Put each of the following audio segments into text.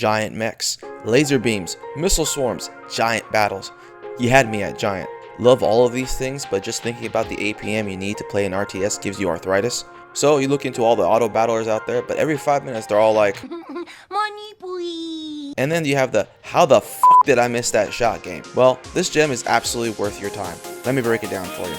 giant mechs, laser beams, missile swarms, giant battles. You had me at giant. Love all of these things, but just thinking about the APM you need to play an RTS gives you arthritis. So you look into all the auto battlers out there, but every 5 minutes they're all like, money please. And then you have the, how the fuck did I miss that shot game? Well, this gem is absolutely worth your time. Let me break it down for you.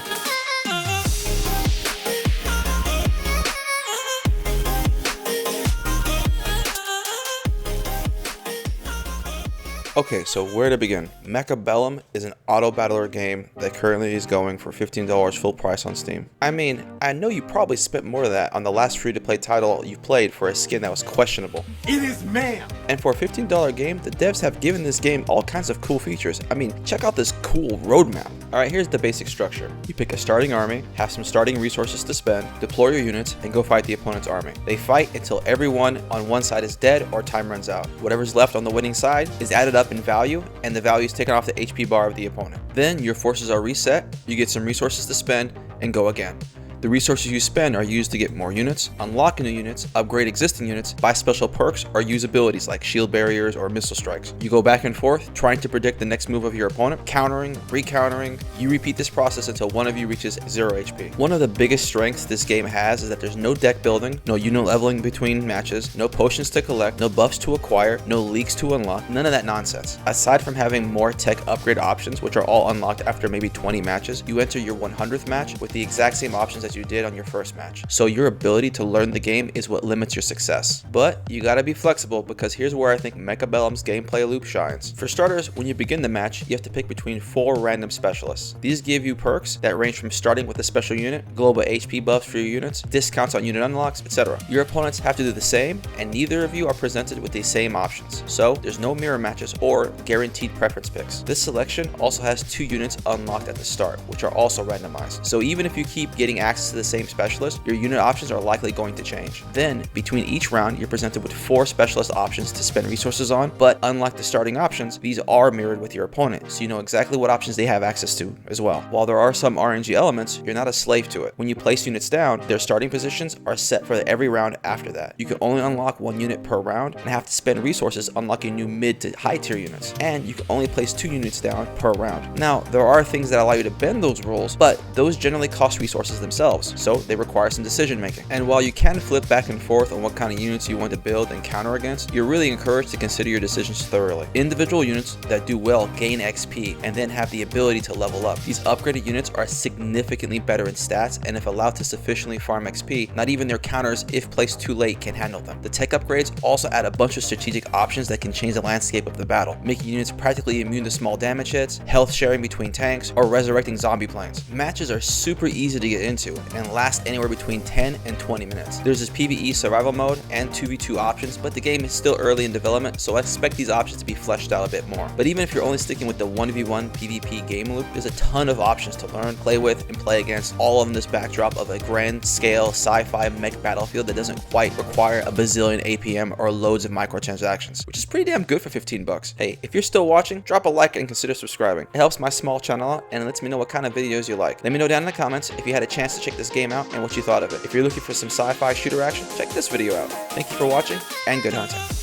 Okay, so where to begin? Mechabellum is an auto battler game that currently is going for $15 full price on Steam. I mean, I know you probably spent more of that on the last free-to-play title you played for a skin that was questionable. It is ma'am! And for a $15 game, the devs have given this game all kinds of cool features. I mean, check out this cool roadmap. Alright, here's the basic structure. You pick a starting army, have some starting resources to spend, deploy your units, and go fight the opponent's army. They fight until everyone on one side is dead or time runs out. Whatever's left on the winning side is added up in value, and the value is taken off the HP bar of the opponent. Then your forces are reset, you get some resources to spend, and go again. The resources you spend are used to get more units, unlock new units, upgrade existing units, buy special perks, or use abilities like shield barriers or missile strikes. You go back and forth, trying to predict the next move of your opponent, countering, re-countering. You repeat this process until one of you reaches 0 HP. One of the biggest strengths this game has is that there's no deck building, no unit leveling between matches, no potions to collect, no buffs to acquire, no leaks to unlock, none of that nonsense. Aside from having more tech upgrade options, which are all unlocked after maybe 20 matches, you enter your 100th match with the exact same options as you did on your first match. So your ability to learn the game is what limits your success. But you gotta be flexible, because here's where I think Mechabellum's gameplay loop shines. For starters, when you begin the match, you have to pick between 4 random specialists. These give you perks that range from starting with a special unit, global HP buffs for your units, discounts on unit unlocks, etc. Your opponents have to do the same, and neither of you are presented with the same options. So there's no mirror matches or guaranteed preference picks. This selection also has 2 units unlocked at the start, which are also randomized. So even if you keep getting access to the same specialist, your unit options are likely going to change. Then, between each round, you're presented with 4 specialist options to spend resources on, but unlike the starting options, these are mirrored with your opponent, so you know exactly what options they have access to as well. While there are some RNG elements, you're not a slave to it. When you place units down, their starting positions are set for every round after that. You can only unlock 1 unit per round and have to spend resources unlocking new mid to high tier units, and you can only place 2 units down per round. Now, there are things that allow you to bend those rules, but those generally cost resources themselves, so they require some decision making. And while you can flip back and forth on what kind of units you want to build and counter against, you're really encouraged to consider your decisions thoroughly. Individual units that do well gain XP and then have the ability to level up. These upgraded units are significantly better in stats, and if allowed to sufficiently farm XP, not even their counters, if placed too late, can handle them. The tech upgrades also add a bunch of strategic options that can change the landscape of the battle, making units practically immune to small damage hits, health sharing between tanks, or resurrecting zombie planes. Matches are super easy to get into and last anywhere between 10 and 20 minutes. There's this PvE survival mode and 2v2 options, but the game is still early in development, so I expect these options to be fleshed out a bit more. But even if you're only sticking with the 1v1 PvP game loop, there's a ton of options to learn, play with, and play against, all in this backdrop of a grand scale sci-fi mech battlefield that doesn't quite require a bazillion APM or loads of microtransactions, which is pretty damn good for 15 bucks. Hey, if you're still watching, drop a like and consider subscribing. It helps my small channel out and lets me know what kind of videos you like. Let me know down in the comments if you had a chance to check this game out and what you thought of it. If you're looking for some sci-fi shooter action, check this video out. Thank you for watching, and good hunting.